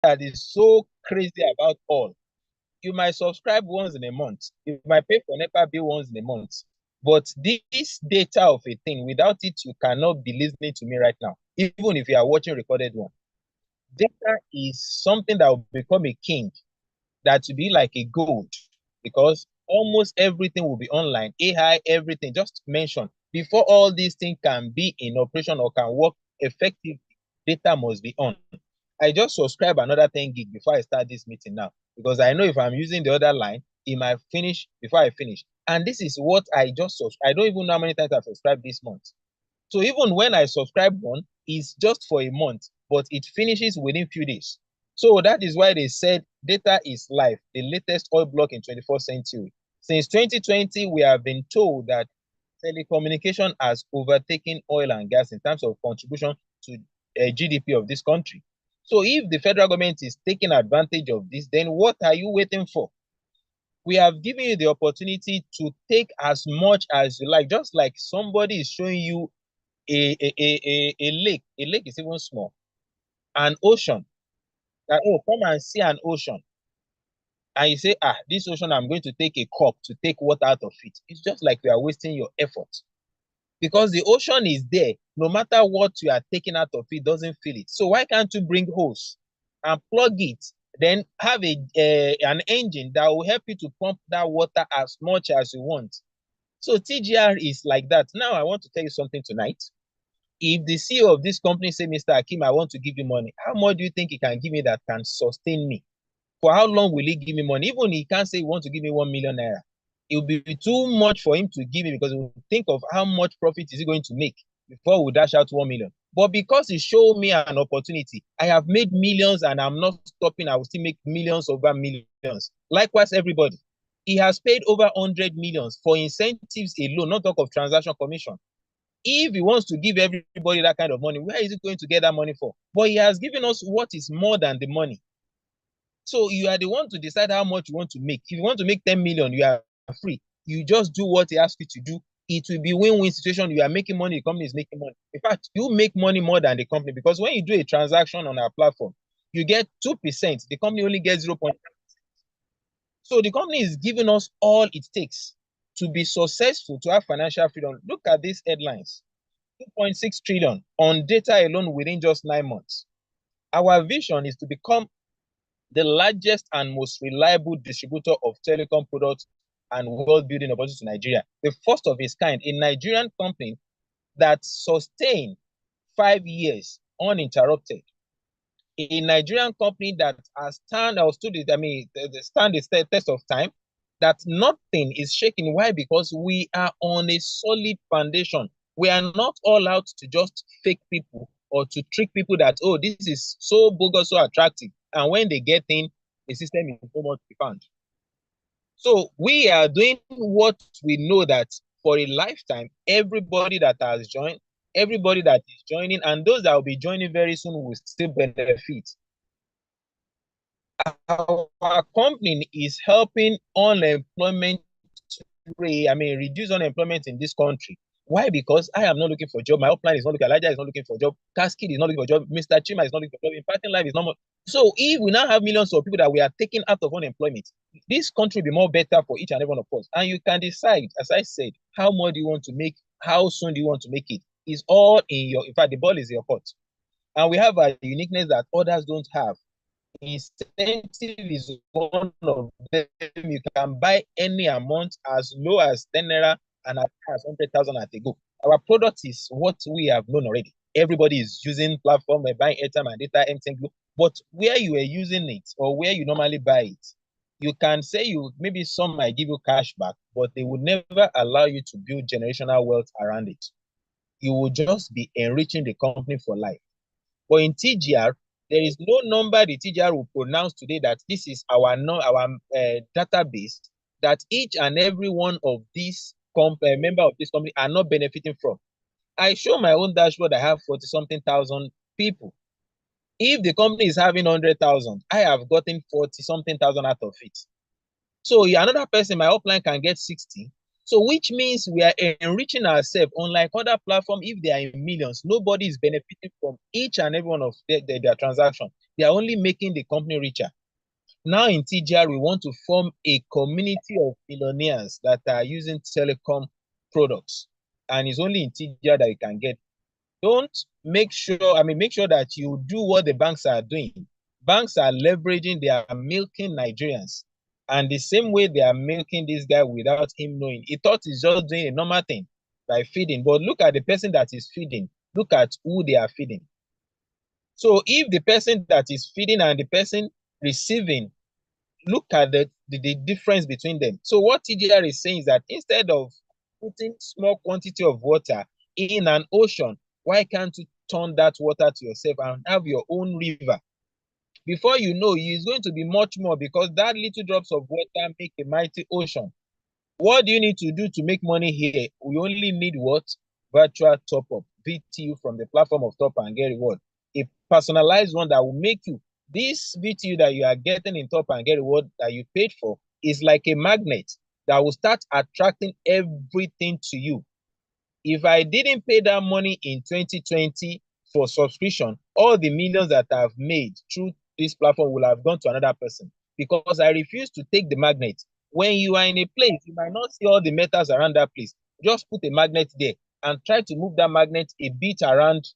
that is so crazy about all. You might subscribe once in a month. You might pay for NEPA bill once in a month. But this data of a thing, without it, you cannot be listening to me right now, even if you are watching recorded one. Data is something that will become a king, that will be like a gold, because almost everything will be online, AI, everything. Just mention, before all these things can be in operation or can work effectively, data must be on. I just subscribe another 10 gig before I start this meeting now, because I know if I'm using the other line, it might finish before I finish. And this is what I just subscribe. I don't even know how many times I've subscribed this month. So even when I subscribe one, it's just for a month, but it finishes within few days. So that is why they said data is life, the latest oil block in 21st century. Since 2020, we have been told that telecommunication has overtaken oil and gas in terms of contribution to GDP of this country. So if the federal government is taking advantage of this, then what are you waiting for? We have given you the opportunity to take as much as you like, just like somebody is showing you a lake. A lake is even small. An ocean. That, oh, come and see an ocean. And you say, ah, this ocean, I'm going to take a cup to take water out of it. It's just like you are wasting your effort. Because the ocean is there. No matter what you are taking out of it, doesn't feel it. So why can't you bring hose and plug it? Then have an engine that will help you to pump that water as much as you want. So TGR is like that. Now I want to tell you something tonight. If the CEO of this company say, Mr. Akim, I want to give you money, how much do you think he can give me that can sustain me? For how long will he give me money? Even he can't say he wants to give me 1 million naira. It will be too much for him to give me, because he will think of how much profit is he going to make before we dash out 1 million. But because he showed me an opportunity, I have made millions and I'm not stopping. I will still make millions over millions. Likewise, everybody. He has paid over 100 millions for incentives alone, not talk of transaction commission. If he wants to give everybody that kind of money, where is he going to get that money for? But he has given us what is more than the money. So you are the one to decide how much you want to make. If you want to make 10 million, you are free. You just do what he asks you to do. It will be win-win situation. You are making money, the company is making money. In fact, you make money more than the company, because when you do a transaction on our platform, you get 2%. The company only gets 0.5%. So the company is giving us all it takes to be successful, to have financial freedom. Look at these headlines. 2.6 trillion on data alone within just 9 months. Our vision is to become the largest and most reliable distributor of telecom products and world building opportunities to Nigeria. The first of its kind, a Nigerian company that sustained 5 years uninterrupted. A Nigerian company that has stand or stood it, stand the test of time, that nothing is shaking. Why? Because we are on a solid foundation. We are not all out to just fake people or to trick people that, oh, this is so bogus, so attractive. And when they get in, the system is so much to be found. So we are doing what we know that for a lifetime, everybody that has joined, everybody that is joining, and those that will be joining very soon will still benefit. Our company is helping unemployment reduce unemployment in this country. Why? Because I am not looking for a job. My upline is not looking. Elijah is not looking for a job. Cascade is not looking for a job. Mr. Chima is not looking for a job. Impacting Life is not more. So if we now have millions of people that we are taking out of unemployment, this country will be more better for each and every one of us. And you can decide, as I said, how much do you want to make, how soon do you want to make it. It's all in your, in fact, the ball is in your court. And we have a uniqueness that others don't have. Incentive is one of them. You can buy any amount as low as 10 naira and as high as 100,000 at a go. Our product is what we have known already. Everybody is using platform, buying airtime and data, MTN Glo. But where you are using it or where you normally buy it, you can say you maybe some might give you cash back, but they would never allow you to build generational wealth around it. You will just be enriching the company for life. But in TGR, there is no number the TGR will pronounce today that this is our database that each and every one of these member of this company are not benefiting from. I show my own dashboard. I have 40 something thousand people. If the company is having 100,000, I have gotten 40 something thousand out of it. So another person, my upline, can get 60. So which means we are enriching ourselves. Unlike other platforms, if they are in millions, nobody is benefiting from each and every one of their transaction. They are only making the company richer. Now in TGR, we want to form a community of millionaires that are using telecom products. And it's only in TGR that you can get. Don't make sure, make sure that you do what the banks are doing. Banks are leveraging, they are milking Nigerians. And the same way they are milking this guy without him knowing. He thought he's just doing a normal thing by feeding. But look at the person that is feeding. Look at who they are feeding. So if the person that is feeding and the person receiving, look at the difference between them. So what TGR is saying is that instead of putting small quantity of water in an ocean, why can't you turn that water to yourself and have your own river? Before you know, it's going to be much more, because that little drops of water make a mighty ocean. What do you need to do to make money here? We only need what? Virtual top-up, VTU from the platform of Top and Get Reward. A personalized one that will make you, this VTU that you are getting in Top and Get Reward that you paid for is like a magnet that will start attracting everything to you. If I didn't pay that money in 2020 for subscription, all the millions that I've made through this platform will have gone to another person, because I refuse to take the magnet. When you are in a place, you might not see all the metals around that place. Just put a magnet there and try to move that magnet a bit around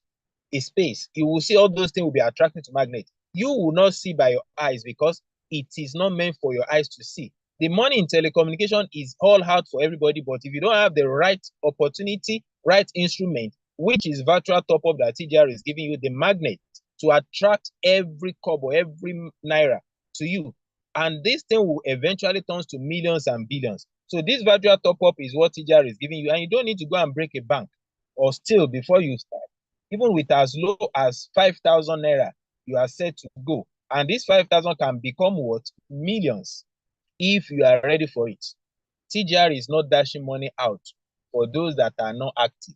a space. You will see all those things will be attracted to magnet. You will not see by your eyes, because it is not meant for your eyes to see. The money in telecommunication is all out for everybody, but if you don't have the right opportunity, right instrument, which is virtual top-up that TGR is giving you, the magnet to attract every kobo, every naira to you, and this thing will eventually turn to millions and billions. So this virtual top-up is what TGR is giving you, and you don't need to go and break a bank or steal before you start. Even with as low as 5,000 naira, you are set to go. And this 5,000 can become what? Millions, if you are ready for it. TGR is not dashing money out for those that are not active.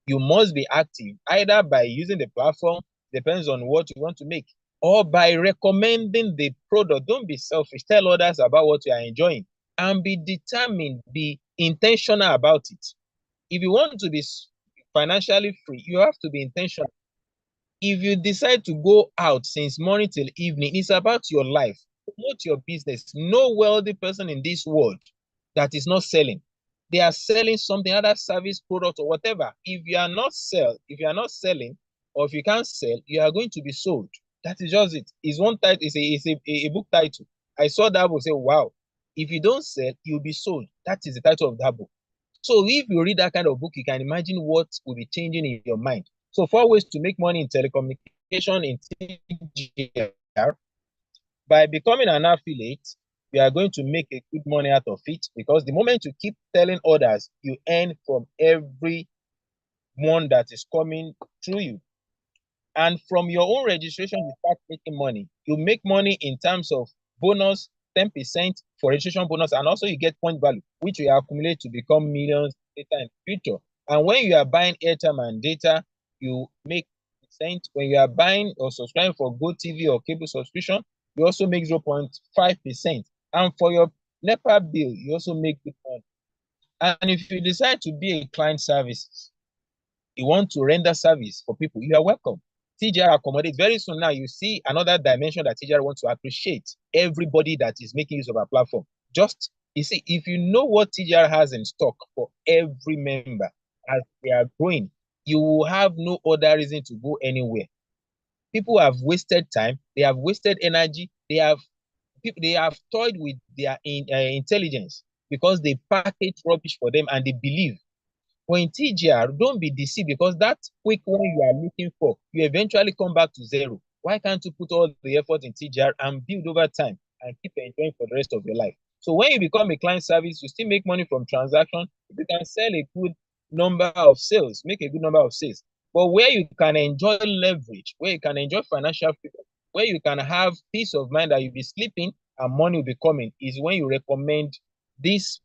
You must be active, either by using the platform, depends on what you want to make, or by recommending the product. Don't be selfish. Tell others about what you are enjoying and be determined, be intentional about it. If you want to be financially free, you have to be intentional. If you decide to go out since morning till evening, it's about your life. Promote your business. No wealthy person in this world that is not selling. They are selling something, other service, product, or whatever. If you are not selling, or if you can't sell, you are going to be sold. That is just it. It's one title, it's a book title. I saw that book, say, wow, if you don't sell, you'll be sold. That is the title of that book. So if you read that kind of book, you can imagine what will be changing in your mind. So 4 ways to make money in telecommunication in TGR. By becoming an affiliate, you are going to make a good money out of it, because the moment you keep telling others, you earn from every one that is coming through you. And from your own registration, you start making money. You make money in terms of bonus, 10% for registration bonus, and also you get point value, which will accumulate to become millions later in the future. And when you are buying airtime and data, you make percent. When you are buying or subscribing for GoTV or cable subscription, you also make 0.5%. And for your NEPA bill, you also make good money. And if you decide to be a client service, you want to render service for people, you are welcome. TGR accommodates. Very soon now, you see another dimension that TGR wants to appreciate everybody that is making use of our platform. Just, you see, if you know what TGR has in stock for every member as they are growing, you will have no other reason to go anywhere. People have wasted time, they have wasted energy, they have toyed with their intelligence, because they package rubbish for them and they believe. When in TGR, don't be deceived, because that quick one you are looking for, you eventually come back to zero. Why can't you put all the effort in TGR and build over time and keep enjoying for the rest of your life? So when you become a client service, you still make money from transaction. You can sell a good number of sales, make a good number of sales. But where you can enjoy leverage, where you can enjoy financial freedom, where you can have peace of mind that you'll be sleeping and money will be coming, is when you recommend this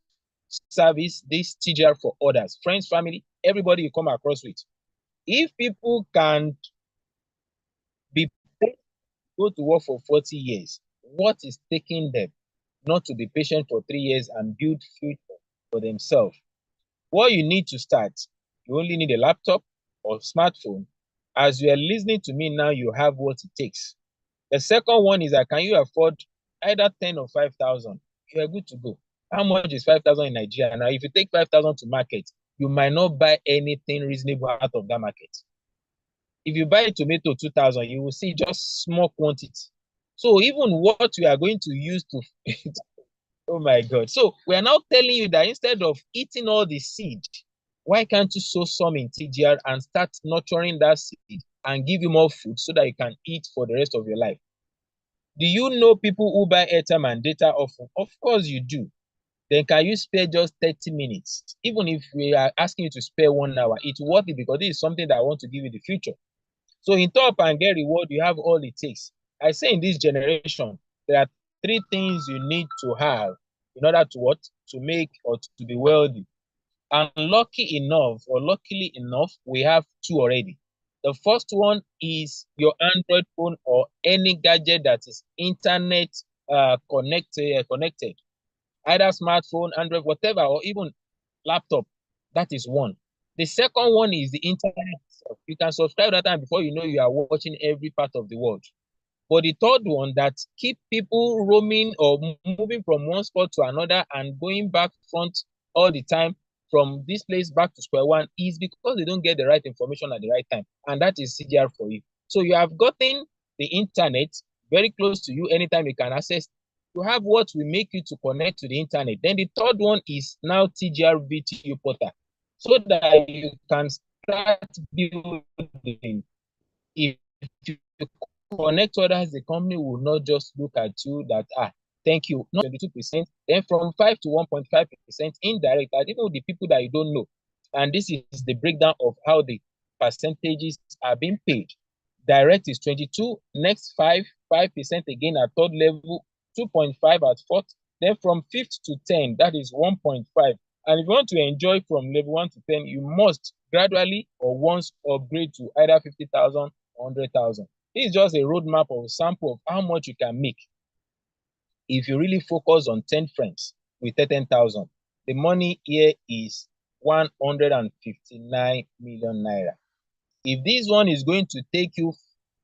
service, this TGR for others, friends, family, everybody you come across with. If people can be paid to go to work for 40 years, what is taking them not to be patient for 3 years and build future for themselves? What you need to start, you only need a laptop or smartphone. As you are listening to me now, you have what it takes. The second one is that can you afford either 10 or 5,000? You are good to go. How much is 5,000 in Nigeria? Now, if you take 5,000 to market, you might not buy anything reasonable out of that market. If you buy tomato 2,000, you will see just small quantity. So even what we are going to use to, oh my God. So we are now telling you that instead of eating all the seed, why can't you sow some in TGR and start nurturing that seed and give you more food so that you can eat for the rest of your life? Do you know people who buy airtime and data often? Of course you do. Then can you spare just 30 minutes? Even if we are asking you to spare 1 hour, it's worth it because this is something that I want to give you in the future. So in top and get reward, you have all it takes. I say in this generation, there are three things you need to have in order to what? To make or to be wealthy. And lucky enough, or luckily enough, we have two already. The first one is your Android phone or any gadget that is internet connected, either smartphone, Android, whatever, or even laptop. That is one. The second one is the internet itself. You can subscribe that time before you know you are watching every part of the world. But the third one that keep people roaming or moving from one spot to another and going back front all the time from this place back to square one is because they don't get the right information at the right time. And that is CGR for you. So you have gotten the internet very close to you anytime you can access. You have what will make you to connect to the internet. Then the third one is now TGR VTU portal so that you can start building. If you connect others, the company will not just look at you that, thank you, not 22%, then from 5 to 1.5% indirect, and even the people that you don't know. And this is the breakdown of how the percentages are being paid. Direct is 22, next 5% again at third level, 2.5 at fourth, then from 5th to 10, that is 1.5. And if you want to enjoy from level 1 to 10, you must gradually or once upgrade to either 50,000 or 100,000. This is just a roadmap of a sample of how much you can make if you really focus on 10 friends with 10,000. The money here is 159 million naira. If this one is going to take you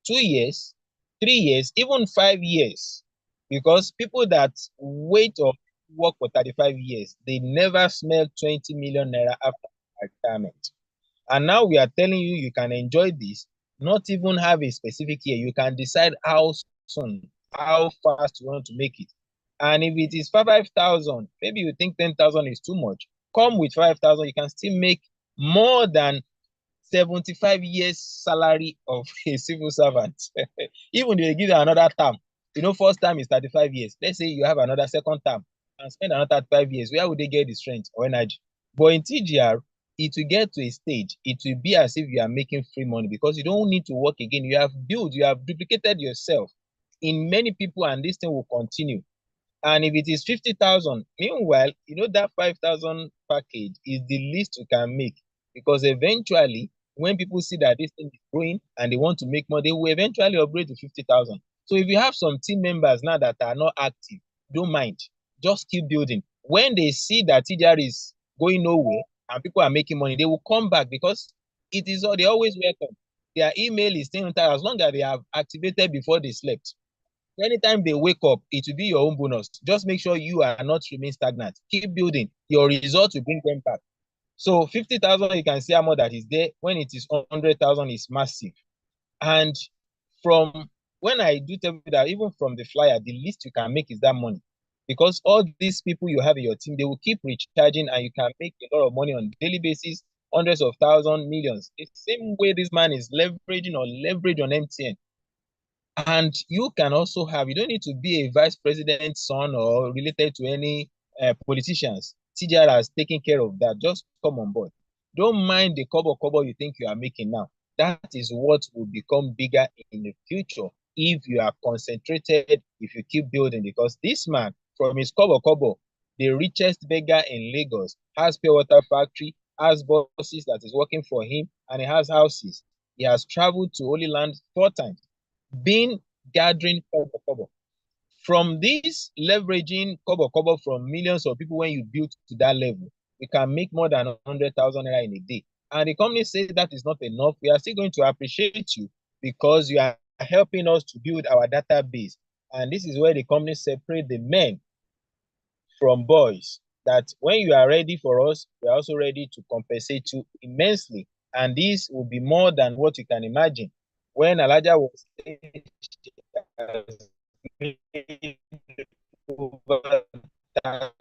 2 years, 3 years, even 5 years, because people that wait or work for 35 years, they never smell 20 million naira after retirement. And now we are telling you you can enjoy this, not even have a specific year. You can decide how soon, how fast you want to make it. And if it is 5,000, maybe you think 10,000 is too much. Come with 5,000, you can still make more than 75 years salary of a civil servant. Even if they give you another term, you know, first term is 35 years. Let's say you have another second term and spend another 5 years. Where would they get the strength or energy? But in TGR, it will get to a stage, it will be as if you are making free money because you don't need to work again. You have built, you have duplicated yourself in many people, and this thing will continue. And if it is 50,000, meanwhile, you know, that 5,000 package is the least you can make because eventually, when people see that this thing is growing and they want to make more, they will eventually upgrade to 50,000. So if you have some team members now that are not active, don't mind, just keep building. When they see that TGR is going nowhere and people are making money, they will come back because it is all they always welcome. Their email is staying on time as long as they have activated before they slept. Anytime they wake up, it will be your own bonus. Just make sure you are not remain stagnant. Keep building. Your results will bring them back. So 50,000, you can see how much that is there. When it is 100,000, it's massive. And from when I do tell you that, even from the flyer, the least you can make is that money. Because all these people you have in your team, they will keep recharging and you can make a lot of money on a daily basis, hundreds of thousands, millions. The same way this man is leveraging or leverage on MTN. And you can also have, you don't need to be a vice president's son or related to any politicians. TGR has taken care of that. Just come on board. Don't mind the kobo you think you are making now. That is what will become bigger in the future if you are concentrated, if you keep building. Because this man, from his kobo, the richest beggar in Lagos, has pure water factory, has bosses that is working for him, and he has houses. He has traveled to Holy Land 4 times been gathering kobo. From this leveraging kobo from millions of people when you build to that level, you can make more than 100,000 naira in a day. And the company says that is not enough. We are still going to appreciate you because you are helping us to build our database. And this is where the company separate the men from boys. That when you are ready for us, we are also ready to compensate you immensely. And this will be more than what you can imagine. When Alaja was over 30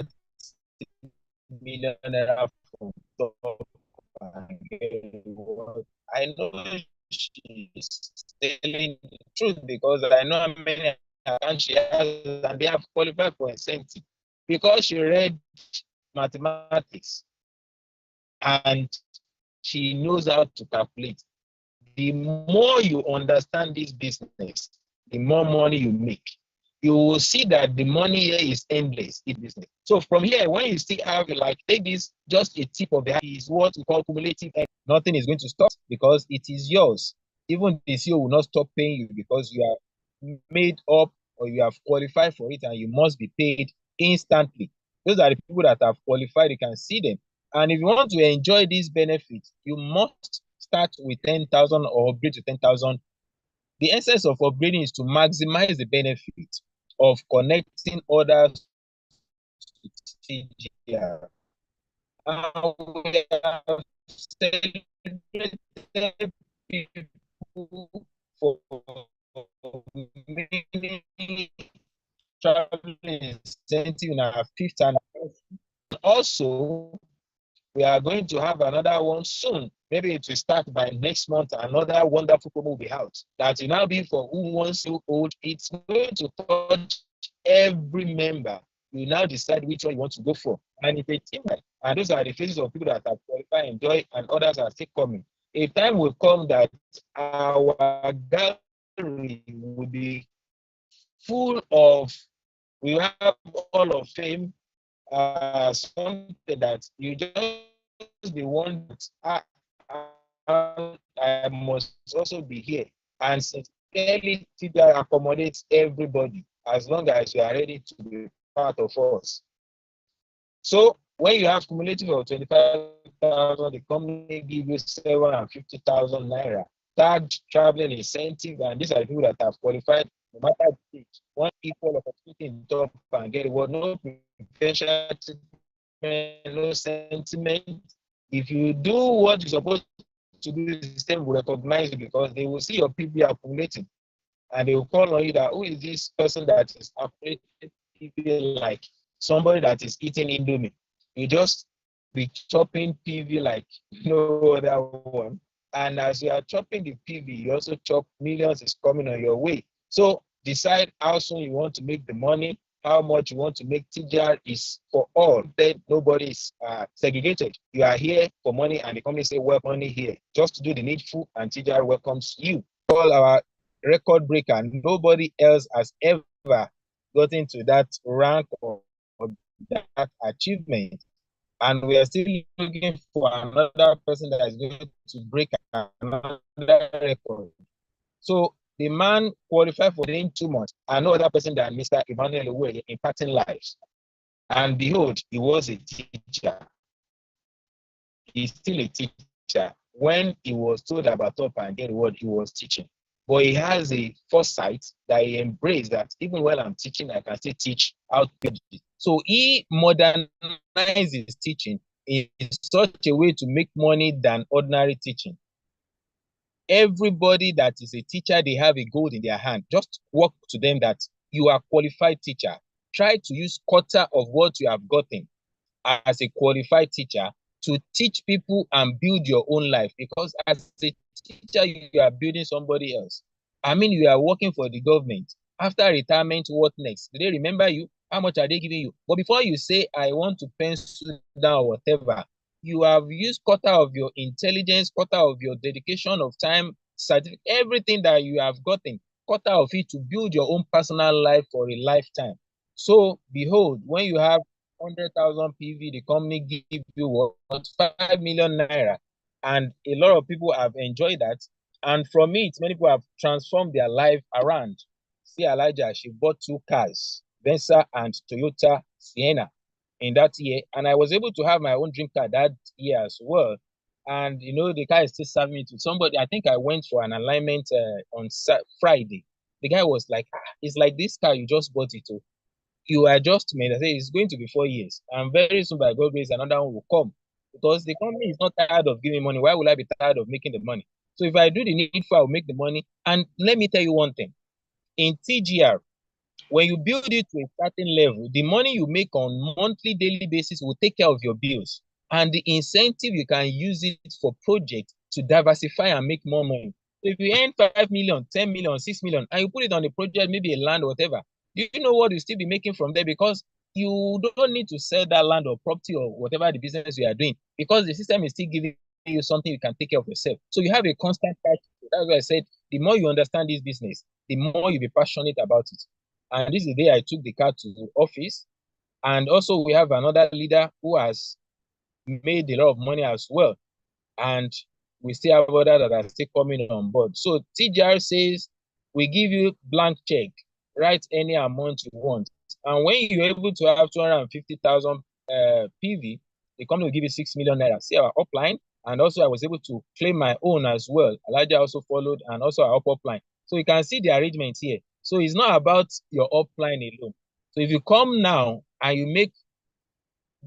million naira from top, I know she's telling the truth because I know how many accounts she has and they have qualified for incentive because she read mathematics and she knows how to calculate. The more you understand this business, the more money you make. You will see that the money here is endless in business. So from here, when you still have like take this, just a tip of the hand is what we call cumulative. Nothing is going to stop because it is yours. Even the CEO will not stop paying you because you are made up or you have qualified for it and you must be paid instantly. Those are the people that have qualified. You can see them. And if you want to enjoy these benefits, you must start with 10,000 or upgrade to 10,000. The essence of upgrading is to maximize the benefit of connecting others to TGR. And we have celebrated people for many traveling incentive in our fifth anniversary. Also, we are going to have another one soon. Maybe it will start by next month. Another wonderful promo will be out that will now be for who wants to hold. It's going to touch every member. You now decide which one you want to go for. And it's a team. And those are the faces of people that have qualified, enjoy, and others are still coming. A time will come that our gallery will be full of, we have all of fame, something that you just be one that I must also be here. And sincerely, TBI accommodates everybody as long as you are ready to be part of us. So when you have cumulative of 25,000, the company give you 750,000 naira. Tag traveling incentive, and these are the people that have qualified no matter the age. One equal opportunity in top and get reward, no preferential treatment, no sentiment. If you do what you're supposed to do, the system will recognize you because they will see your PV accumulating and they will call on you that who is this person that is accumulating PV like somebody that is eating Indomie. You just be chopping PV like no other one. And as you are chopping the PV, you also chop millions is coming on your way. So decide how soon you want to make the money, how much you want to make. TGR is for all. Then nobody is segregated. You are here for money, and the company say, well, money here. Just to do the needful, and TGR welcomes you. All our record breaker. Nobody else has ever gotten to that rank or that achievement. And we are still looking for another person that is going to break another record. So the man qualified for within 2 months. And no other person than Mr. Emmanuel Owe impacting lives. And behold, he was a teacher. He's still a teacher. When he was told about top and get reward, he was teaching. But he has a foresight that he embraced that even while I'm teaching, I can still teach how to teach. So he modernized his teaching in such a way to make money than ordinary teaching. Everybody that is a teacher, they have a gold in their hand. Just walk to them that you are a qualified teacher. Try to use quarter of what you have gotten as a qualified teacher to teach people and build your own life. Because as a teacher, you are building somebody else. I mean, you are working for the government. After retirement, what next? Do they remember you? How much are they giving you? But before you say, I want to pencil down or whatever, you have used quarter of your intelligence, quarter of your dedication of time, certificate, everything that you have gotten, quarter of it to build your own personal life for a lifetime. So behold, when you have 100,000 PV, the company give you what 5 million naira, and a lot of people have enjoyed that. And from it, many people have transformed their life around. See, Elijah, she bought 2 cars, Venza and Toyota Sienna, in that year, and I was able to have my own dream car that year as well. and the guy is still serving me to somebody. I think I went for an alignment on Friday. The guy was like, it's like this car you just bought it to. You adjustment. I say it's going to be 4 years, and very soon by God grace another one will come, because the company is not tired of giving money. Why would I be tired of making the money? So if I do the needful, I will make the money. And let me tell you one thing: in TGR, when you build it to a certain level, the money you make on monthly, daily basis will take care of your bills. And the incentive, you can use it for projects to diversify and make more money. So if you earn 5 million, 10 million, 6 million, and you put it on a project, maybe a land or whatever, you know what you still be making from there, because you don't need to sell that land or property or whatever the business you are doing, because the system is still giving you something you can take care of yourself. So you have a constant fight. That's why I said the more you understand this business, the more you be passionate about it. And this is the day I took the car to the office. And also we have another leader who has made a lot of money as well. And we still have others that are still coming on board. So TGR says we give you blank check, write any amount you want. And when you're able to have 250,000 PV, the company will give you 6 million naira. See our upline. And also I was able to claim my own as well. Elijah also followed, and also our upline. So you can see the arrangement here. So it's not about your upline alone. So if you come now and you make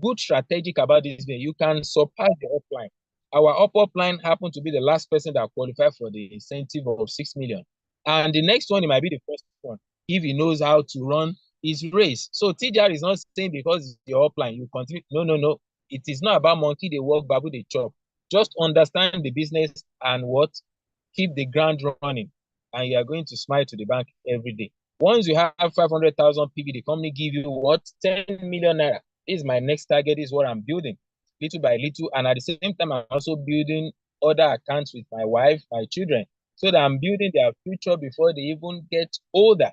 good strategic about this way, you can surpass the upline. Our upline happened to be the last person that qualified for the incentive of 6 million. And the next one, it might be the first one, if he knows how to run his race. So TGR is not saying because it's your upline, you continue. No, no, no. It is not about monkey, they walk, babu, they chop. Just understand the business and what, keep the ground running, and you are going to smile to the bank every day. Once you have 500,000 PV, the company give you what? 10 million naira. This is my next target. This is what I'm building little by little. And at the same time, I'm also building other accounts with my wife, my children, so that I'm building their future before they even get older.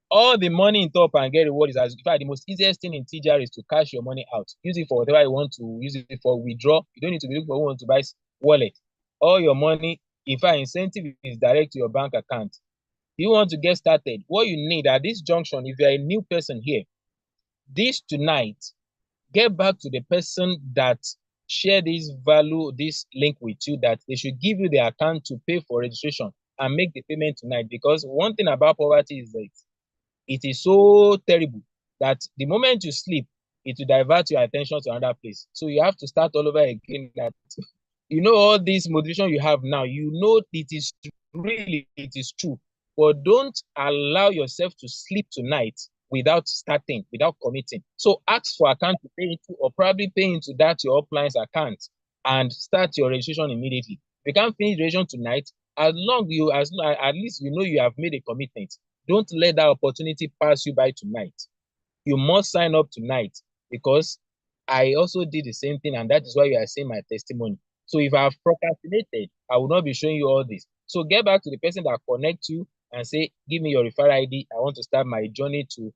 All the money in top and get reward is, as in fact, the most easiest thing in TGR is to cash your money out. Use it for whatever you want to use it for. Withdraw. You don't need to be looking for who wants to buy wallet. All your money, in fact, incentive is direct to your bank account. You want to get started. What you need at this junction, if you're a new person here, this tonight, get back to the person that share this value, this link with you, that they should give you the account to pay for registration and make the payment tonight. Because one thing about poverty is that it is so terrible that the moment you sleep, it will divert your attention to another place. So you have to start all over again. That all this motivation you have now, it is true. But don't allow yourself to sleep tonight without starting, without committing. So ask for account to pay into, or probably pay into that your upline's account, and start your registration immediately. If you can't finish registration tonight, as at least you have made a commitment. Don't let that opportunity pass you by tonight. You must sign up tonight, because I also did the same thing, and that is why you are seeing my testimony. So if I have procrastinated, I will not be showing you all this. So get back to the person that connects you and say, give me your referral ID. I want to start my journey to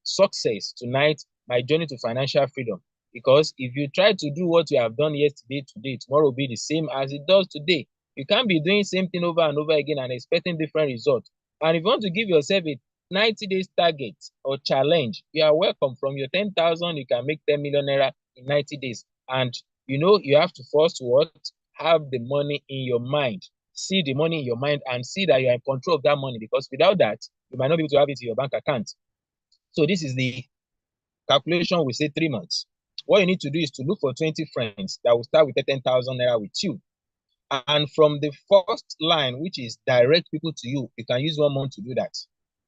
success tonight, my journey to financial freedom. Because if you try to do what you have done yesterday, today, tomorrow will be the same as it does today. You can't be doing the same thing over and over again and expecting different results. And if you want to give yourself a 90 days target or challenge, you are welcome. From your 10,000, you can make 10 million naira in 90 days. And you have to first have the money in your mind. See the money in your mind and see that you are in control of that money, because without that, you might not be able to have it in your bank account. So this is the calculation. We say 3 months. What you need to do is to look for 20 friends that will start with 10,000 naira with you. And from the first line, which is direct people to you, you can use 1 month to do that.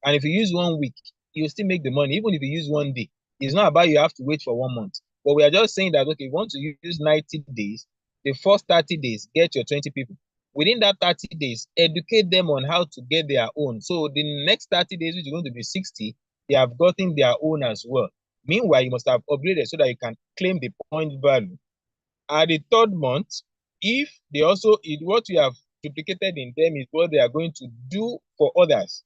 And if you use 1 week, you still make the money. Even if you use 1 day, it's not about you have to wait for 1 month. But we are just saying that, okay, you want to use 90 days, the first 30 days, get your 20 people. Within that 30 days, educate them on how to get their own. So the next 30 days, which is going to be 60, they have gotten their own as well. Meanwhile, you must have upgraded so that you can claim the point value. At the 3rd month, if they also, what you have duplicated in them is what they are going to do for others.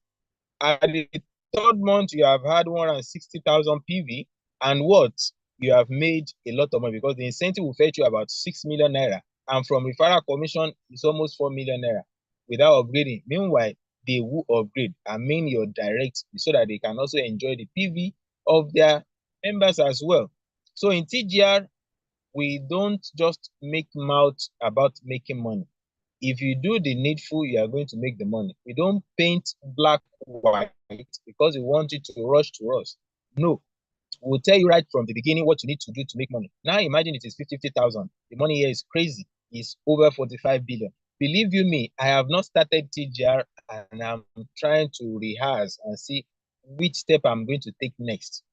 At the 3rd month, you have had 160,000 PV, and what? You have made a lot of money, because the incentive will fetch you about 6 million naira. And from referral commission, it's almost 4 million naira without upgrading. Meanwhile, they will upgrade and mean your direct, so that they can also enjoy the PV of their members as well. So in TGR, we don't just make mouth about making money. If you do the needful, you are going to make the money. We don't paint black white because we want it to rush to us. No, we'll tell you right from the beginning what you need to do to make money. Now imagine it is 50,000. The money here is crazy. It's over 45 billion. Believe you me, I have not started TGR and I'm trying to rehearse and see which step I'm going to take next.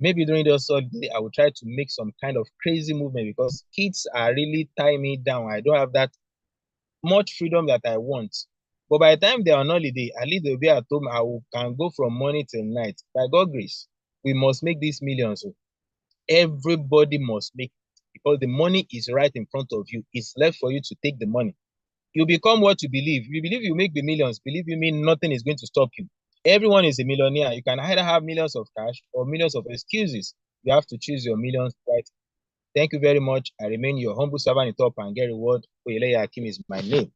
Maybe during the day, I will try to make some kind of crazy movement because kids are really tying me down. I don't have that much freedom that I want. But by the time they're on holiday, at least they'll be at home. Can go from morning till night. By God grace, we must make these millions. So everybody must make it because the money is right in front of you. It's left for you to take the money. You become what you believe. You believe you make the millions. Believe you me, nothing is going to stop you. Everyone is a millionaire. You can either have millions of cash or millions of excuses. You have to choose your millions right. Thank you very much. I remain your humble servant in top and get reward. Oyeleye Akim is my name.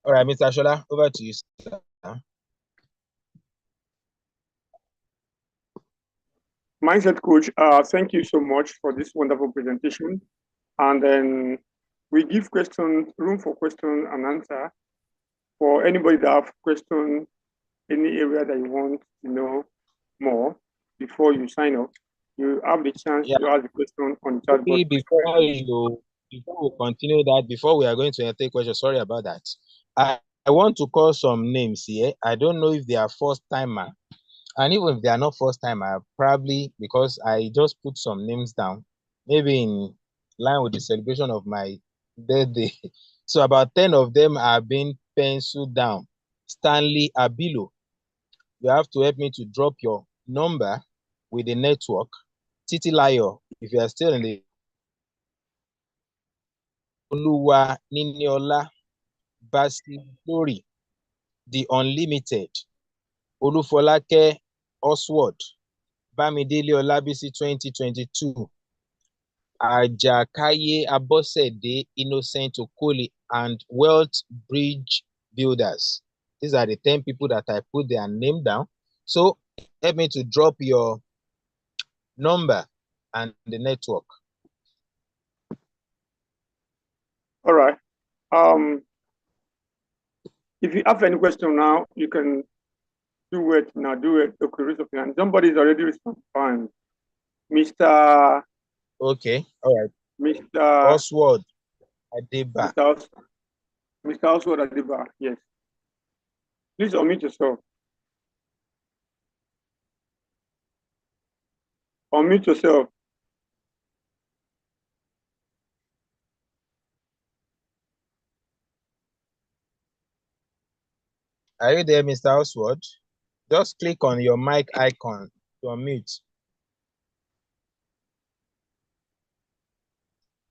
All right, Mr. Shola, over to you, sir. Mindset Coach, thank you so much for this wonderful presentation. And then we give room for question and answer for anybody that have question, any area that you want to know more before you sign up. You have the chance to ask the question on the chat box. Before we continue that, before we are going to take questions, sorry about that. I want to call some names here. I don't know if they are first timer. And even if they are not first timer, probably because I just put some names down, maybe in line with the celebration of my birthday. So about 10 of them are being penciled down. Stanley Abilo, you have to help me to drop your number with the network. Titilayo, if you are still in the Oluwa Niniola, Basi Glory, The Unlimited, Olufolake Oswald, Bamidele Olabisi 2022, Ajakaye Abosede, Innocent Okoli, and Wealth Bridge Builders. These are the 10 people that I put their name down. So help me to drop your number and the network. All right. If you have any question now, you can do it now. Do it. Okay, raise up your hand. Somebody's already responding. Mr. Okay. All right. Mr. Oswald Adeba. Mr. Oswald Adeba. Yes. Please unmute yourself. Unmute yourself. Are you there, Mr. Oswald? Just click on your mic icon to unmute.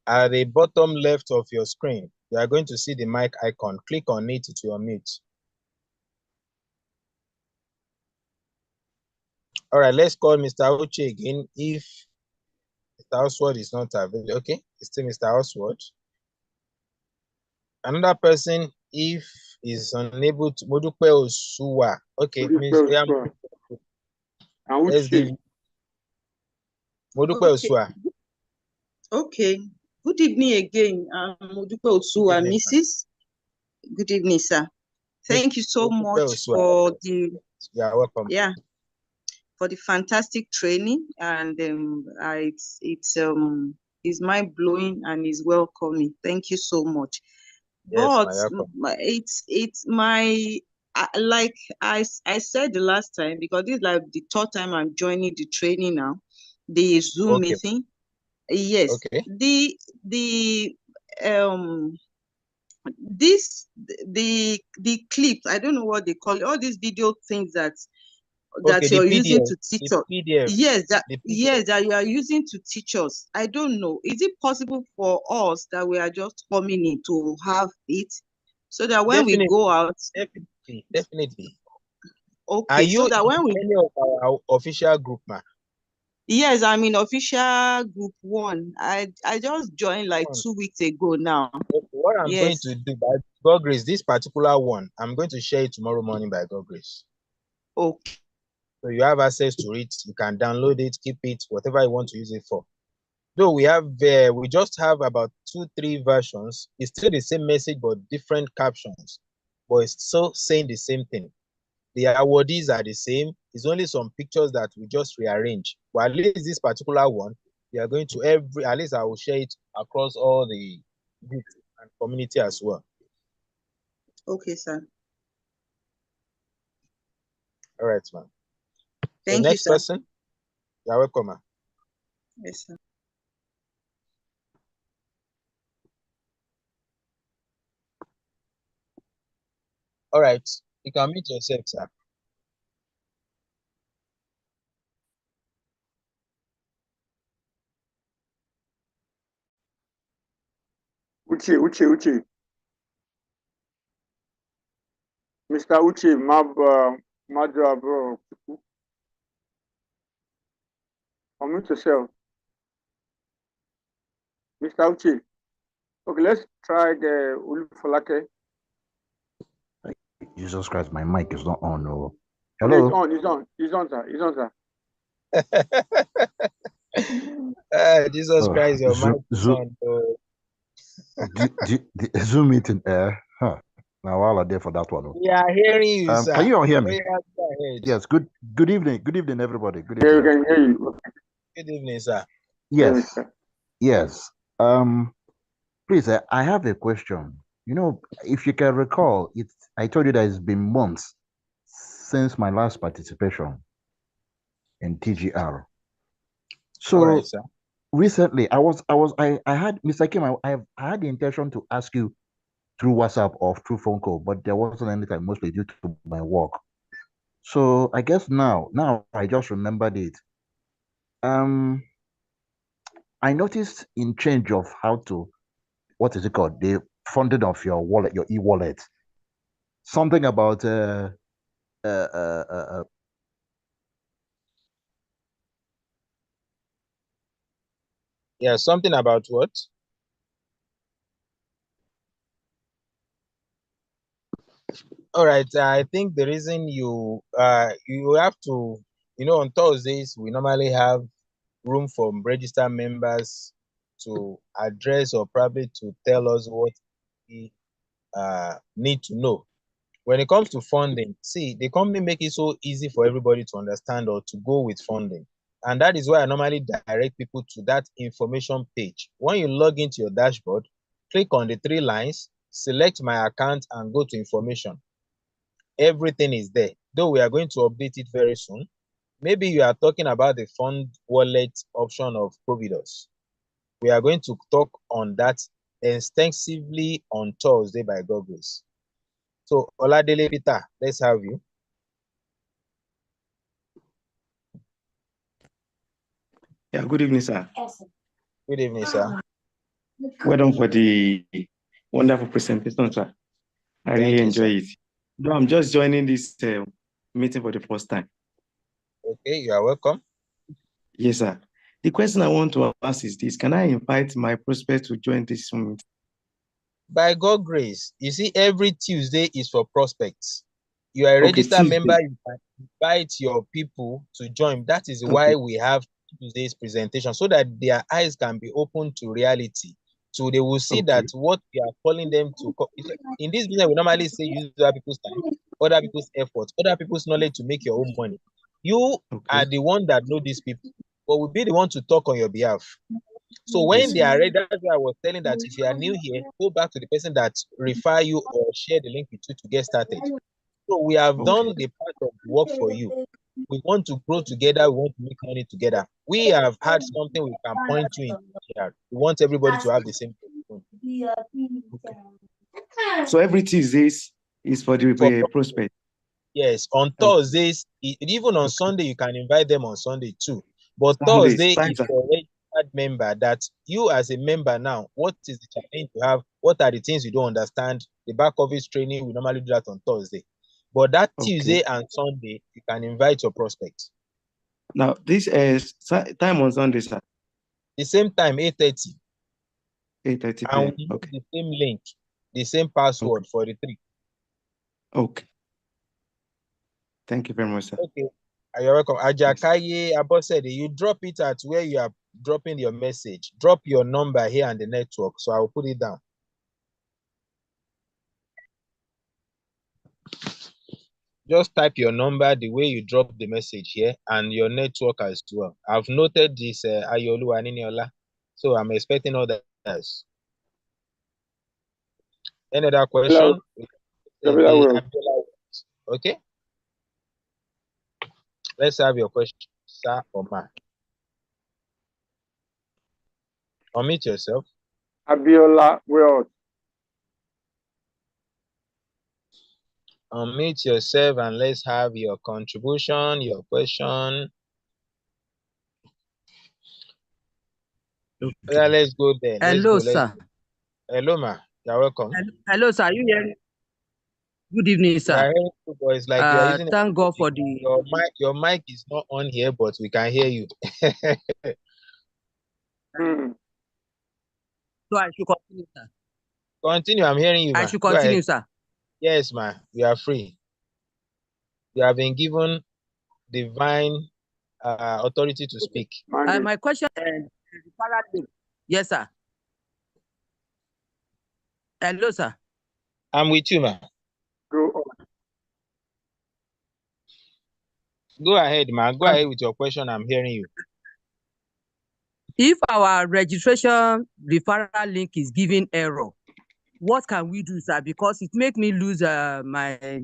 At the bottom left of your screen, you are going to see the mic icon. Click on it to unmute. All right, let's call Mr. Uche again if Mr. Oswald is not available. Okay, it's still Mr. Oswald. Another person, if is unable to, Modupe Osuwa. Okay, let's give Modupe Osuwa. Okay. Good evening again. I'm Modupe Osuwa, Mrs. Good evening, sir. Thank you so much for the welcome. Yeah, for the fantastic training, and it's mind blowing and is welcoming. Thank you so much. Yes, but it's my like I said the last time, because this is like the third time I'm joining the training now, the Zoom meeting. Yes. Okay. The clips, I don't know what they call it, all these video things that you're using to teach us. Yes, that you are using to teach us. I don't know. Is it possible for us that we are just coming in to have it, so that when we go out? Definitely. Okay. Are you so that when we any of our official group, ma? Yes, I'm in official group 1. I just joined like 2 weeks ago now. Okay. what I'm going to do, by God grace, this particular one, I'm going to share it tomorrow morning by God grace. Okay. So you have access to it. You can download it, keep it, whatever you want to use it for. Though we just have about 2-3 versions. It's still the same message, but different captions. But it's still saying the same thing. The awardees are the same. It's only some pictures that we just rearrange. But at least this particular one, we are going to at least I will share it across all the groups and community as well. Okay, sir. All right, man. Thank you, sir. Next person. You're welcome, man. Yes, sir. All right. You can meet yourself, sir. Uche. Mr. Uche, Madra, bro. Unmute yourself. Mr. Uche. Okay, let's try the Ulufolake. Jesus Christ, my mic is not on. No. Hello. It's on, sir. Jesus Christ, your mic is on. Zoom meeting. Now all are there for that one. We are hearing you, sir. Can you all hear me? Yes. Good evening. Good evening, everybody. Good evening. Yeah, we can hear you. Good evening, sir. Yes. Yes. Please, I have a question. You know, if you can recall, I told you that it's been months since my last participation in TGR. So right, recently, I had Mr. Kim, I had the intention to ask you through WhatsApp or through phone call, but there wasn't any time, mostly due to my work. So I guess now I just remembered it. I noticed in change of how to, what is it called? The funding of your wallet, your e-wallet. Something about yeah, something about what? All right, I think the reason you have to, on Thursdays we normally have room for registered members to address or probably to tell us what we need to know. When it comes to funding, see, the company make it so easy for everybody to understand or to go with funding. And that is why I normally direct people to that information page. When you log into your dashboard, click on the 3 lines, select my account and go to information. Everything is there. Though we are going to update it very soon. Maybe you are talking about the fund wallet option of Providus. We are going to talk on that extensively on Thursday by God grace. So, Oladele Peter, let's have you. Yeah, good evening, sir. Good evening, sir. Well done for the wonderful presentation, sir. I really enjoy it. No, I'm just joining this meeting for the first time. Okay, you are welcome. Yes, sir. The question I want to ask is this: can I invite my prospects to join this meeting? By God grace, you see, every Tuesday is for prospects. You are a registered member, you can invite your people to join. That is why we have Tuesday's presentation, so that their eyes can be open to reality. So they will see that what we are calling them to. In this business, we normally say use other people's time, other people's efforts, other people's knowledge to make your own money. You are the one that know these people, but will be the one to talk on your behalf. So when they are ready, that's why I was telling that if you are new here, go back to the person that refer you or share the link with you to get started. So we have done the part of the work for you. We want to grow together. We want to make money together. We have had something we can point to in here. We want everybody to have the same thing. So every Tuesdays is for the prospect. Yes, on Thursdays, even on Sunday, you can invite them on Sunday too. But Thursday is for registered member, that you as a member now, what is the challenge you have? What are the things you don't understand? The back office training, we normally do that on Thursday. But that Tuesday and Sunday, you can invite your prospects. Now, this time on Sunday, sir? The same time, 8:30. 8:30 And p.m. we use Okay. the same link, the same password for the 3. Okay. Thank you very much, sir. Okay. You're welcome. Ajakaye Abosede, you drop it at where you are dropping your message. Drop your number here and the network. So I will put it down. Just type your number the way you drop the message here and your network as well. I've noted this Ayolu Aniniola. So I'm expecting others. Any other question? Okay. Let's have your question, sir or ma. Unmute yourself. Abiola World. Unmute yourself and let's have your contribution, your question. Okay. Yeah, let's go there. Hello, sir. Hello, ma. You're welcome. Hello, sir. Are you hearing? Good evening, sir. It's like you are using thank God for the your mic is not on here, but we can hear you. So I should continue, sir. Continue. I'm hearing you, ma. I should continue, sir. Yes, ma. You are free. You have been given divine authority to speak. My question yes, sir. Hello, sir. I'm with you, ma. Go ahead, ma. Go ahead with your question. I'm hearing you. If our registration referral link is giving error, what can we do, sir? Because it make me lose my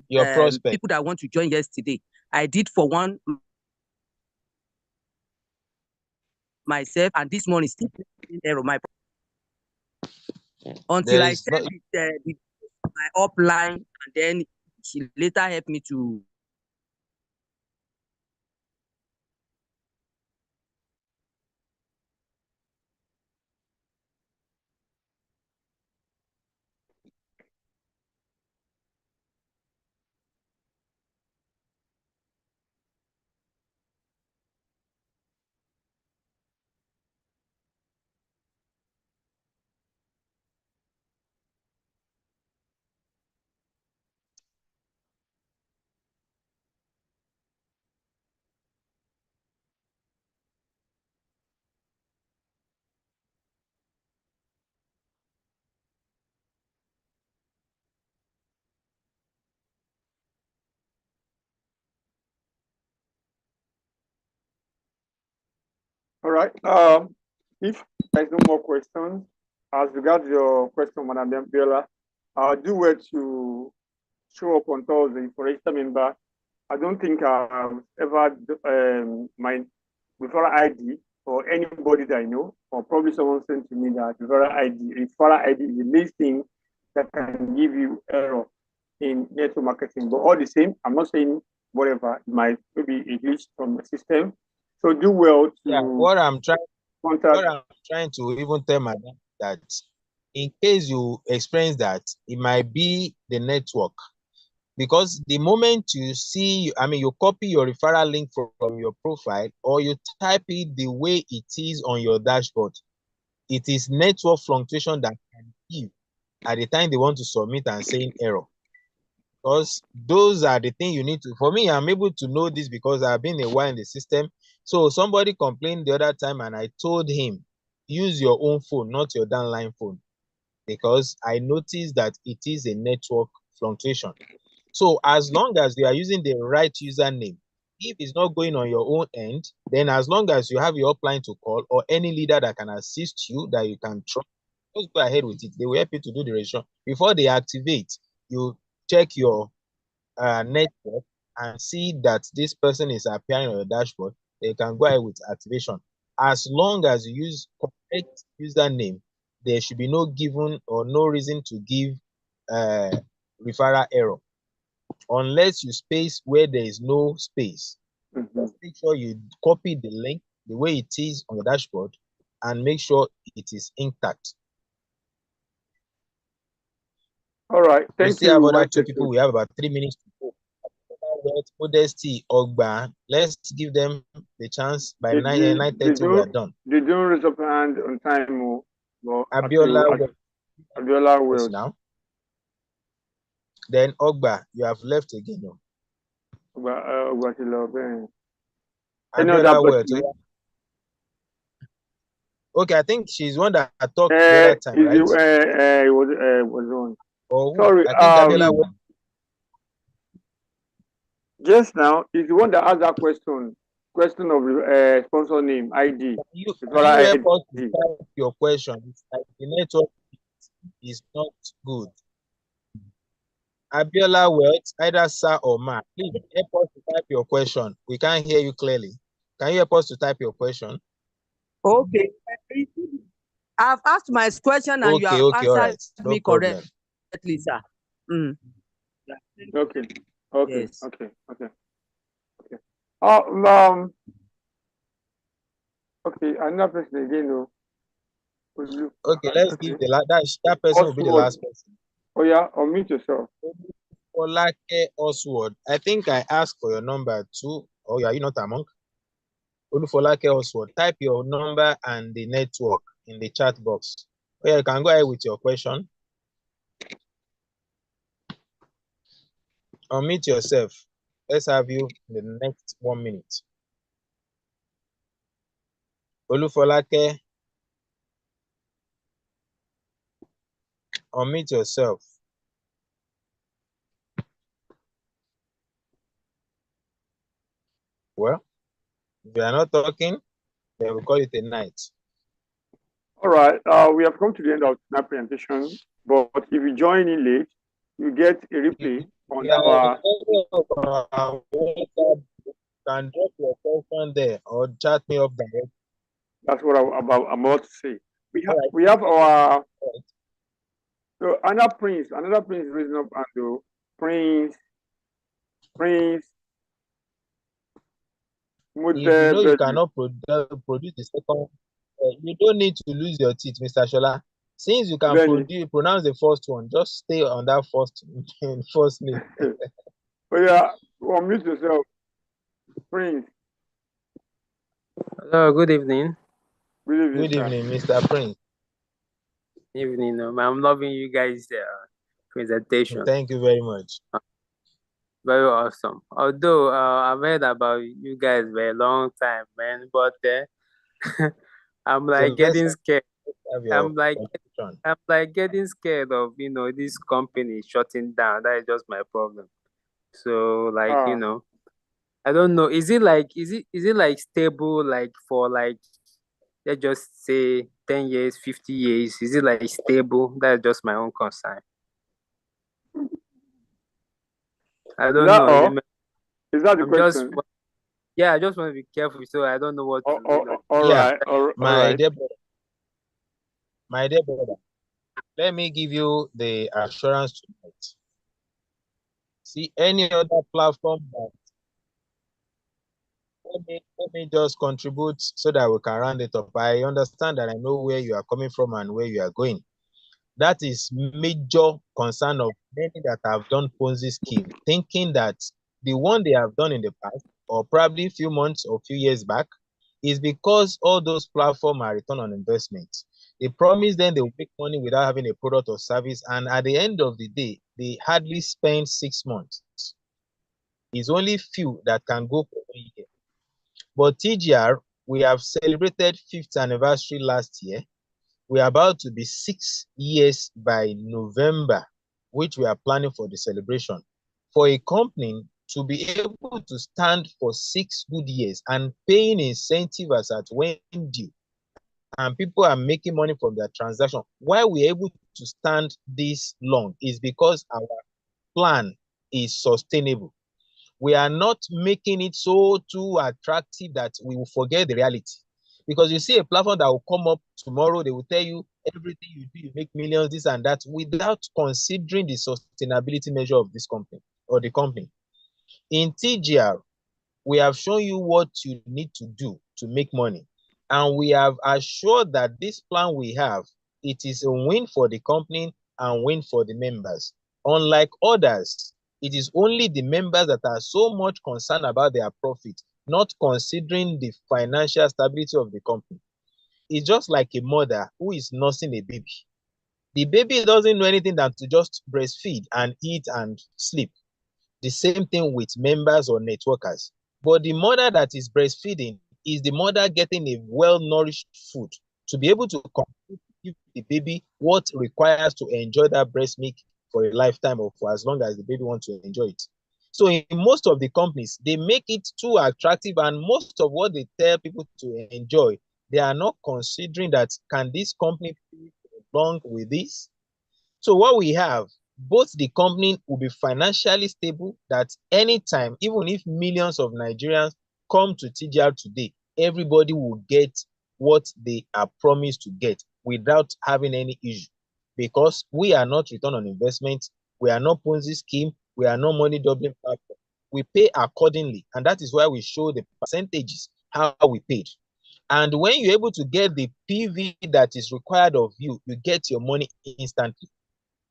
your prospect. People that want to join yesterday. I did for one myself, and this morning still giving error. Until I sent my upline, and then she later helped me to. All right. If there's no more questions, as regards your question, Madam Abiola, do well to show up on Thursday for register member. I don't think I've ever my referral ID for anybody that I know, or probably someone sent to me that referral ID is the least thing that can give you error in network marketing. But all the same, I'm not saying whatever, it might maybe a glitch from the system. So do well to what I'm trying to even tell madam that in case you experience that, it might be the network. Because the moment you see, you copy your referral link from your profile or you type it the way it is on your dashboard, it is network fluctuation that can give at the time they want to submit and saying error. Because those are the things you need to, for me, I'm able to know this because I've been a while in the system. So somebody complained the other time and I told him, use your own phone, not your downline phone. Because I noticed that it is a network fluctuation. So as long as you are using the right username, if it's not going on your own end, then as long as you have your upline to call or any leader that can assist you that you can trust, just go ahead with it. They will help you to do the registration. Before they activate, you check your network and see that this person is appearing on your dashboard. They can go ahead with activation. As long as you use correct username, there should be no given or no reason to give referral error. Unless you space where there is no space. Just make sure you copy the link the way it is on the dashboard and make sure it is intact. All right, thank you. We still have other 2 people. We have about 3 minutes to go. Wealth, Modesty, Ogba. Let's give them the chance. By 9:30 we are done. They don't raise up hand on time. Abiola Wealth. now. Then Ogba, you have left again. Abiola Wealth. Okay, I think she's one that I talked the other time, right? Was on. Oh, sorry. I think Abiola Wealth. Just now is the one that asked that question. Question of sponsor name ID. You help us to type your question. It's like the network is not good. Abiola Wealth, either sir or ma. Please help us to type your question. We can't hear you clearly. Can you help us to type your question? Okay. I've asked my question and you have answered me correctly, sir. Okay. Yes. Okay. Okay, another person again. Okay, let's give that person will be the last person. Oh yeah, unmute yourself. Olake Oswald. I think I asked for your number too. Oh, are you not among? Olufolake Oswald. Type your number and the network in the chat box. Oh yeah, you can go ahead with your question. Unmute yourself. Let's have you in the next 1 minute. Olufolake. Unmute yourself. Well, if you are not talking, then we'll call it a night. All right. We have come to the end of that presentation. But if you join in late, you get a replay on our. Can drop your question there or chat me up directly. That's what I'm about to say. We have our. So another prince raising up and Prince. If you know you cannot produce the second, you don't need to lose your teeth, Mr. Shola. Since you can pronounce the first one, just stay on that first name. Oh yeah, unmute yourself, Prince. Hello, good evening. Good evening, Mr. Prince. Evening. I'm loving you guys' presentation. Thank you very much. Very awesome. Although I've heard about you guys for a long time, man, but I'm like getting scared. I'm like getting scared of this company shutting down. That is just my problem. So like I don't know. Is it like stable like for like let's just say 10 years, 50 years? Is it like stable? That's just my own concern. I don't know. Is that the question? I just want to be careful, so I don't know what to do. All right. My dear brother, let me give you the assurance tonight. See, any other platform that let me just contribute so that we can round it up. I understand that I know where you are coming from and where you are going. That is major concern of many that have done Ponzi scheme, thinking that the one they have done in the past, or probably a few months or few years back, is because all those platforms are return on investment. They promise them they will make money without having a product or service, and at the end of the day, they hardly spend 6 months. It's only few that can go for 1 year. But TGR, we have celebrated 5th anniversary last year. We are about to be 6 years by November, which we are planning for the celebration. For a company to be able to stand for 6 good years and paying incentive as at when due, and people are making money from their transaction, why we're able to stand this long is because our plan is sustainable. We are not making it so too attractive that we will forget the reality. Because you see a platform that will come up tomorrow, they will tell you everything you do, you make millions, this and that, without considering the sustainability measure of this company or the company. In TGR, we have shown you what you need to do to make money. And we have assured that this plan we have, it is a win for the company and win for the members. Unlike others It is only the members that are so much concerned about their profit, not considering the financial stability of the company. It's just like a mother who is nursing a baby. The baby doesn't know anything than to just breastfeed and eat and sleep. The same thing with members or networkers. But the mother that is breastfeeding is the mother getting a well-nourished food to be able to give the baby what requires to enjoy that breast milk for a lifetime or for as long as the baby wants to enjoy it. So in most of the companies, they make it too attractive, and most of what they tell people to enjoy, they are not considering that, can this company along with this? So what we have, both the company will be financially stable, that anytime, even if millions of Nigerians come to TGR today, everybody will get what they are promised to get without having any issue, because we are not return on investment, we are not Ponzi scheme, we are not money doubling platform. We pay accordingly, and that is why we show the percentages, how we paid. And when you're able to get the PV that is required of you, you get your money instantly.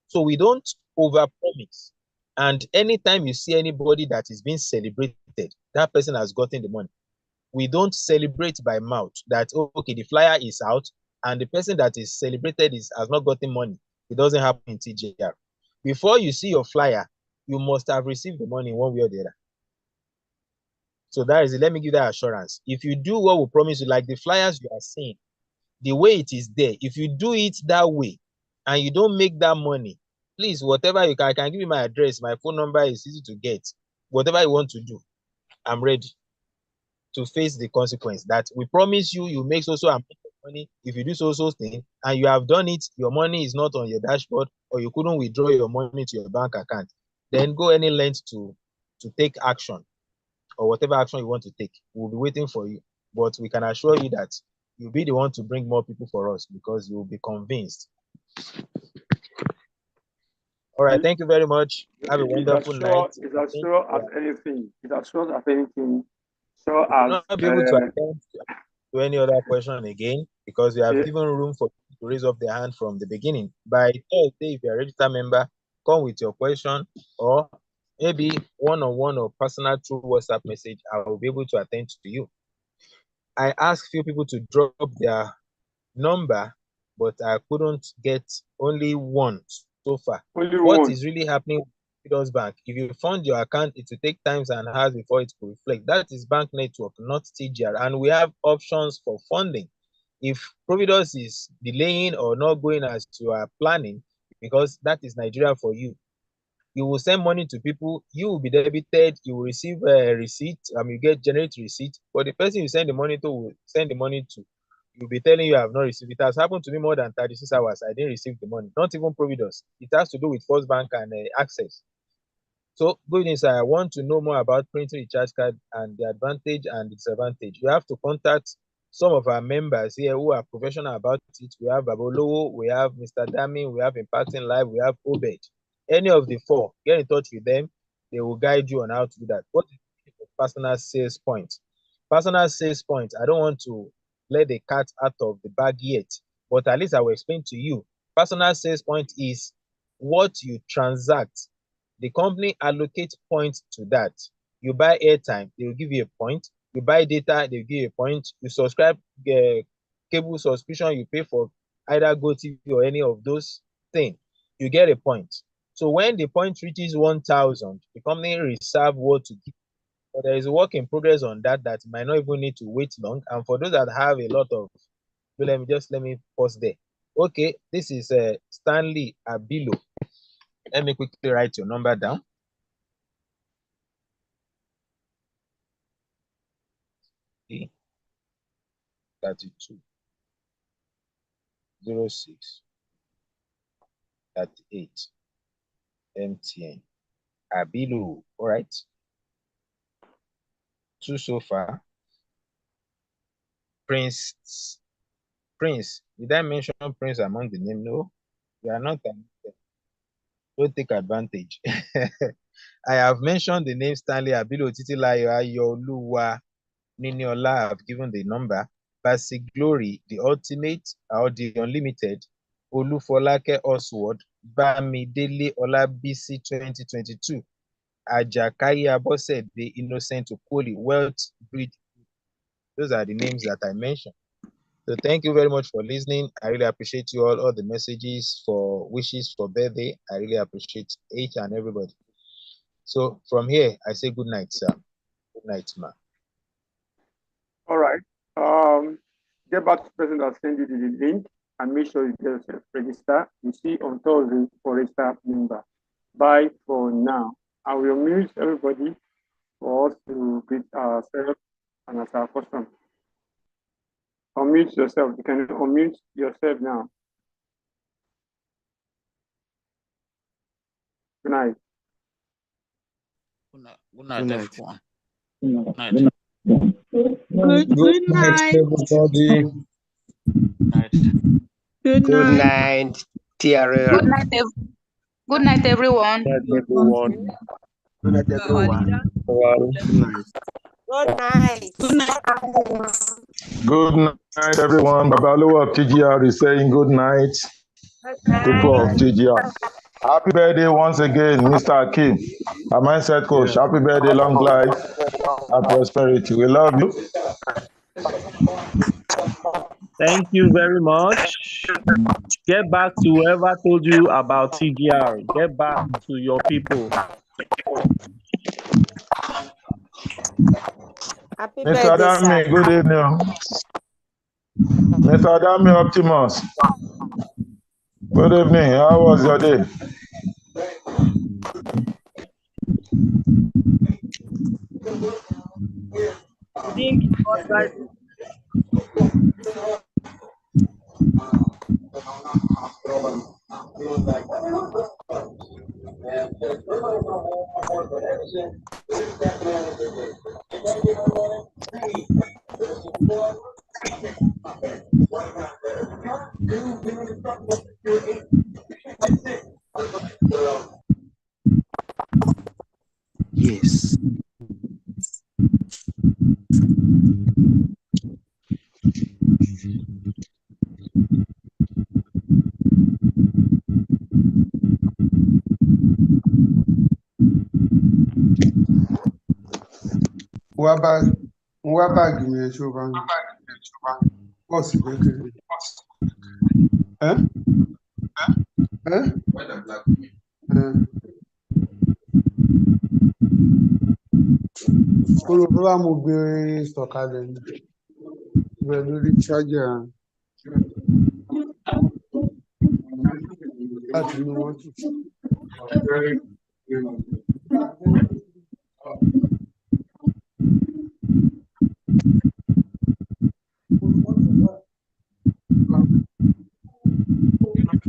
So we don't overpromise. And anytime you see anybody that is being celebrated, that person has gotten the money. We don't celebrate by mouth that, oh, okay, the flyer is out and the person that is celebrated has not gotten money. It doesn't happen in TGR. Before you see your flyer, you must have received the money one way or the other. So that is it. Let me give that assurance. If you do what we promise you, like the flyers you are seeing, the way it is there, if you do it that way and you don't make that money, please, whatever you can, I can give you my address, my phone number is easy to get. Whatever you want to do, I'm ready to face the consequence. That we promise you, you make so amount of money. If you do so thing and you have done it, your money is not on your dashboard, or you couldn't withdraw your money to your bank account, then go any length to take action, or whatever action you want to take. We'll be waiting for you. But we can assure you that you'll be the one to bring more people for us, because you'll be convinced. All right, thank you very much. Have a wonderful night. It's as sure as anything. It's as sure as anything. So as not be able to attend to any other question again, because we have given room for people to raise up their hand from the beginning. By Thursday, if you're a registered member, come with your question, or maybe one-on-one or personal through WhatsApp message. I will be able to attend to you. I asked few people to drop their number, but I couldn't get only one so far. What is really happening with Providus Bank? If you fund your account, it will take times and hours before it will reflect. That is bank network, not TGR. And we have options for funding. If Providus is delaying or not going as you are planning, because that is Nigeria for you, you will send money to people, you will be debited, you will receive a receipt, you get generate receipt, but the person you send the money to will send the money to, you'll be telling you have not received. It has happened to me more than 36 hours. I didn't receive the money, not even Providus. It has to do with First Bank and Access. So good news, I want to know more about printing recharge card and the advantage and disadvantage. You have to contact some of our members here who are professional about it. We have Babolowo, we have Mr. Dami, we have Impacting Live, we have Obed. Any of the four, get in touch with them. They will guide you on how to do that. What is the personal sales point? Personal sales point, I don't want to let the cat out of the bag yet, but at least I will explain to you. Personal sales point is what you transact. The company allocates points to that. You buy airtime, they will give you a point. You buy data, they will give you a point. You subscribe cable subscription, you pay for either GoTV or any of those things, you get a point. So when the point reaches 1,000, the company reserve what to give. But there is a work in progress on that might not even need to wait long. And for those that have a lot of, let me pause there. Okay, this is Stanley Abilo. Let me quickly write your number down. Okay. 32 06 38 MTN. Abilo, all right. 2 so far. Prince, did I mention Prince among the name? No, you are not. Don't take advantage. I have mentioned the name Stanley Abilo Titilayo Ayoluwa Niniola. I've given the number. Basi Glory, the ultimate or the unlimited. Olufolake Oswald, Bamidele Olabisi 2022. Ajakai Abose, the Innocent Okoli, Wealth Bridge. Those are the names that I mentioned. So thank you very much for listening. I really appreciate you all the messages for wishes for birthday. I really appreciate each and everybody. So from here, I say good night, sir. Good night, ma. All right. Get back to the person that sent you the link and make sure you get yourself register. You see on Thursday for register member. Bye for now. I will mute everybody for us to greet ourselves and as our custom. Unmute yourself. You can unmute yourself now. Good night. Good night, everyone. Good night. Good night, everybody. Good night, TRL. Good night, everyone. Good night, everyone. Good night, everyone. Good night. Good night. Good night, everyone. Babalo of TGR is saying good night. People of TGR. Happy birthday once again, Mr. Akim, our mindset coach. Happy birthday, long life and prosperity. We love you. Thank you very much. Get back to whoever told you about TGR. Get back to your people. Happy Mr. Adami, good evening. Mr. Adami Optimus. Good evening. How was your day? Yes. Wá báàgì mi ẹ̀ ṣó bá ń pọ̀ sí kékeré. Kúrò bí wàá mo gbé sọ̀kalẹ̀ ní ibẹ̀ lórí ṣájà láti inú mọ́tò.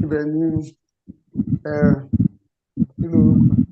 Ibẹ̀ ni kí lorúkọ